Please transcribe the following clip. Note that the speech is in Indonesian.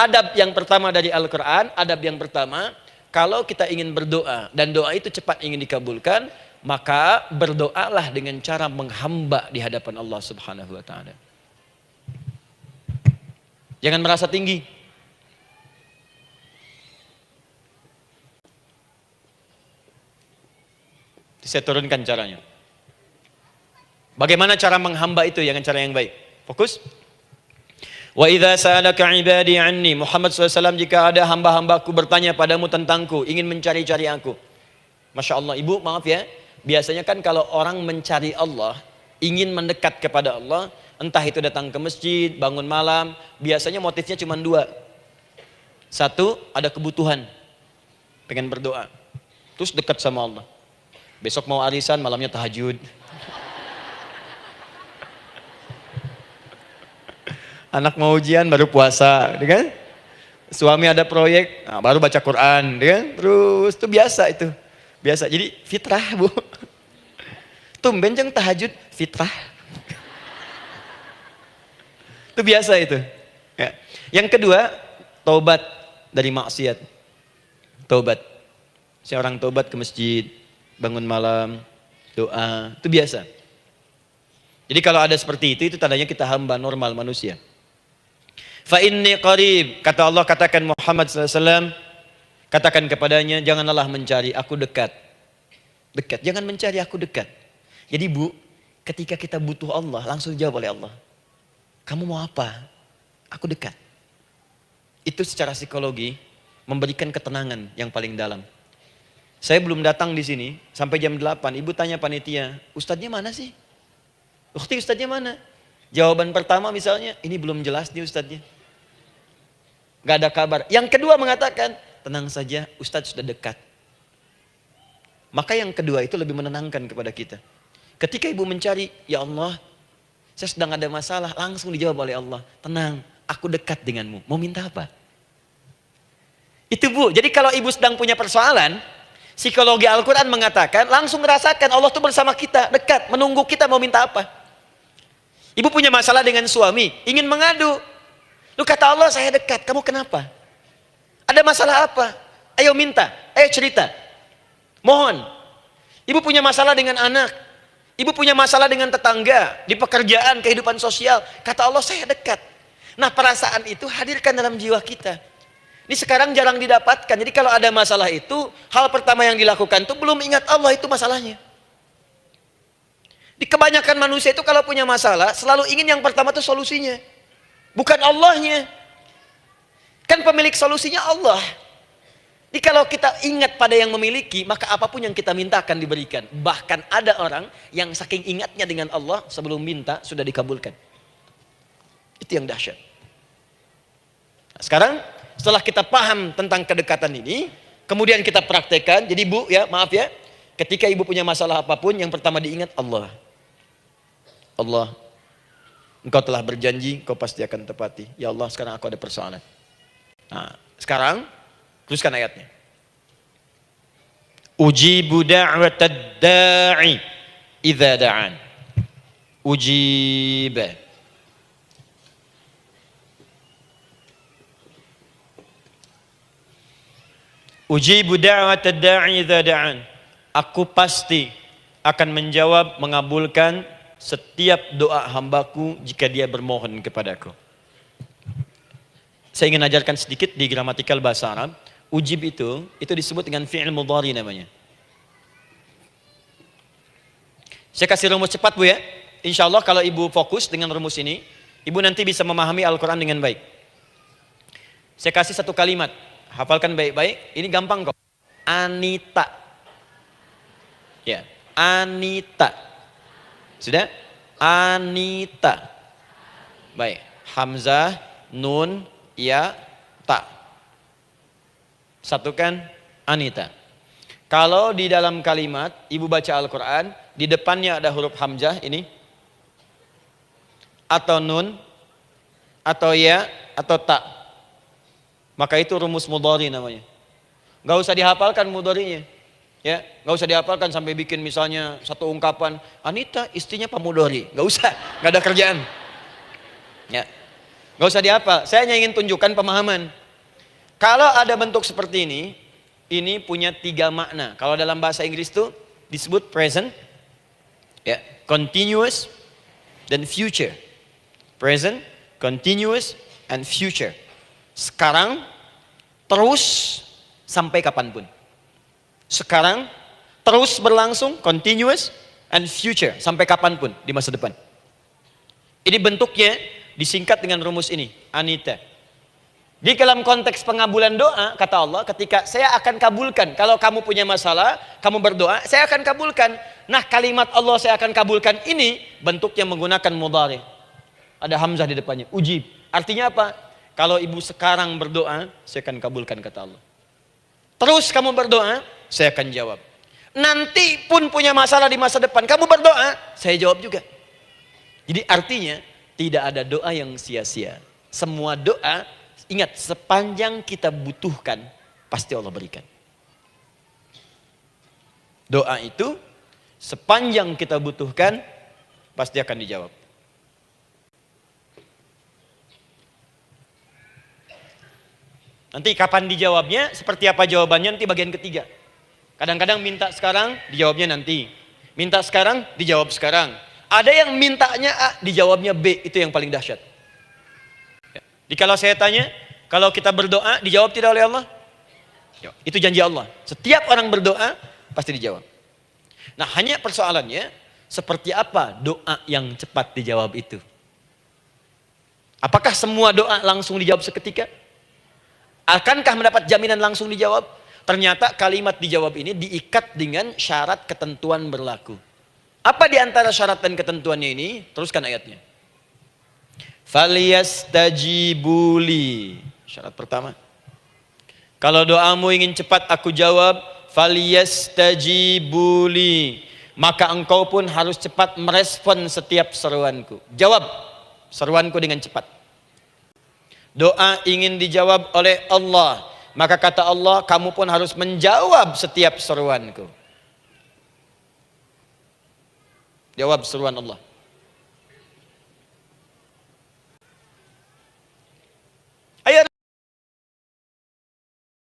adab yang pertama dari Al-Quran, adab yang pertama, kalau kita ingin berdoa dan doa itu cepat ingin dikabulkan, maka berdoalah dengan cara menghamba di hadapan Allah Subhanahu wa taala. Jangan merasa tinggi. Saya turunkan caranya. Bagaimana cara menghamba itu dengan cara yang baik? Fokus. Wa idza sa'alaka 'ibadi 'anni, Muhammad SAW, jika ada hamba-hambaku bertanya padamu tentangku, ingin mencari-cari aku. Masya Allah, ibu maaf ya, biasanya kan kalau orang mencari Allah, ingin mendekat kepada Allah, entah itu datang ke masjid, bangun malam, biasanya motifnya cuma dua. Satu, ada kebutuhan, pengen berdoa, terus dekat sama Allah. Besok mau arisan, malamnya tahajud. Anak mau ujian baru puasa, kan? Suami ada proyek, nah, baru baca Quran, kan? Terus itu biasa itu, biasa. Jadi fitrah bu. Tumben jeng tahajud, fitrah. Itu biasa itu. Ya. Yang kedua, taubat dari maksiat. Taubat. Seorang taubat ke masjid, bangun malam, doa, itu biasa. Jadi kalau ada seperti itu tandanya kita hamba normal manusia. Fa inni qarib, kata Allah, katakan Muhammad SAW, katakan kepadanya, janganlah mencari, aku dekat. Dekat, jangan mencari, aku dekat. Jadi bu, ketika kita butuh Allah, langsung dijawab oleh Allah. Kamu mau apa? Aku dekat. Itu secara psikologi memberikan ketenangan yang paling dalam. Saya belum datang di sini sampai jam 8, ibu tanya panitia, ustadznya mana sih? Ukti, ustadznya mana? Jawaban pertama misalnya, ini belum jelas nih ustadznya. Gak ada kabar. Yang kedua mengatakan, tenang saja, ustadz sudah dekat. Maka yang kedua itu lebih menenangkan kepada kita. Ketika ibu mencari, ya Allah, saya sedang ada masalah, langsung dijawab oleh Allah. Tenang, aku dekat denganmu. Mau minta apa? Itu bu, jadi kalau ibu sedang punya persoalan, psikologi Al-Quran mengatakan, langsung merasakan Allah tuh bersama kita, dekat, menunggu kita mau minta apa. Ibu punya masalah dengan suami, ingin mengadu. Lu kata Allah, saya dekat, kamu kenapa? Ada masalah apa? Ayo minta, ayo cerita. Mohon. Ibu punya masalah dengan anak. Ibu punya masalah dengan tetangga, di pekerjaan, kehidupan sosial. Kata Allah, saya dekat. Nah perasaan itu hadirkan dalam jiwa kita. Ini sekarang jarang didapatkan. Jadi kalau ada masalah itu, hal pertama yang dilakukan itu belum ingat Allah itu masalahnya. Di kebanyakan manusia itu kalau punya masalah, selalu ingin yang pertama itu solusinya. Bukan Allahnya. Kan pemilik solusinya Allah. Jadi kalau kita ingat pada yang memiliki, maka apapun yang kita minta akan diberikan. Bahkan ada orang yang saking ingatnya dengan Allah, sebelum minta sudah dikabulkan. Itu yang dahsyat. Nah, sekarang setelah kita paham tentang kedekatan ini, kemudian kita praktekkan. Jadi bu ya, maaf ya, ketika ibu punya masalah apapun, yang pertama diingat Allah. Allah, engkau telah berjanji, engkau pasti akan tepati. Ya Allah, sekarang aku ada persoalan. Nah, sekarang teruskan ayatnya. Ujibu da'watad da'i idza da'an. Ujiba. Ujibu da'watad da'i idza da'an. Aku pasti akan menjawab, mengabulkan setiap doa hambaku jika dia bermohon kepadaku. Saya ingin ajarkan sedikit di gramatikal bahasa Arab. Ujib itu disebut dengan fi'il mudhari namanya. Saya kasih rumus cepat bu ya. Insya Allah kalau ibu fokus dengan rumus ini, ibu nanti bisa memahami Al-Quran dengan baik. Saya kasih satu kalimat, hafalkan baik-baik. Ini gampang kok. Anita. Ya, Anita. Sudah? Anita. Baik. Hamzah, nun, ya, ta. Satukan Anita. Kalau di dalam kalimat ibu baca Al-Quran, di depannya ada huruf hamzah ini, atau nun, atau ya, atau ta, maka itu rumus mudhari namanya. Gak usah dihafalkan mudharinya. Ya, nggak usah dihafalkan sampai bikin misalnya satu ungkapan, Anita istrinya Pak Mudhari, nggak usah, nggak ada kerjaan. Ya, Gak usah dihafal. Saya hanya ingin tunjukkan pemahaman. Kalau ada bentuk seperti ini punya 3 makna. Kalau dalam bahasa Inggris itu disebut present, ya, continuous, dan future. Present, continuous, and future. Sekarang, terus, sampai kapanpun. Sekarang, terus berlangsung, continuous, and future. Sampai kapanpun di masa depan. Ini bentuknya disingkat dengan rumus ini, Anita. Di dalam konteks pengabulan doa, kata Allah, ketika saya akan kabulkan. Kalau kamu punya masalah, kamu berdoa, saya akan kabulkan. Nah, kalimat Allah saya akan kabulkan ini, bentuknya menggunakan mudhari. Ada hamzah di depannya, ujib. Artinya apa? Kalau ibu sekarang berdoa, saya akan kabulkan, kata Allah. Terus kamu berdoa, saya akan jawab. Nanti pun punya masalah di masa depan, kamu berdoa, saya jawab juga. Jadi artinya, tidak ada doa yang sia-sia. Semua doa, ingat, sepanjang kita butuhkan, pasti Allah berikan. Doa itu, sepanjang kita butuhkan, pasti akan dijawab. Nanti kapan dijawabnya, seperti apa jawabannya, nanti bagian ketiga. Kadang-kadang minta sekarang, dijawabnya nanti. Minta sekarang, dijawab sekarang. Ada yang mintanya A, dijawabnya B, itu yang paling dahsyat. Jadi kalau saya tanya, kalau kita berdoa, dijawab tidak oleh Allah? Itu janji Allah. Setiap orang berdoa, pasti dijawab. Nah, hanya persoalannya, seperti apa doa yang cepat dijawab itu? Apakah semua doa langsung dijawab seketika? Akankah mendapat jaminan langsung dijawab? Ternyata kalimat dijawab ini diikat dengan syarat ketentuan berlaku. Apa di antara syarat dan ketentuannya ini? Teruskan ayatnya. Falyastajibuli. Syarat pertama. Kalau doamu ingin cepat aku jawab, falyastajibuli. Maka engkau pun harus cepat merespon setiap seruanku. Jawab seruanku dengan cepat. Doa ingin dijawab oleh Allah. Maka kata Allah, kamu pun harus menjawab setiap seruanku. Jawab seruan Allah.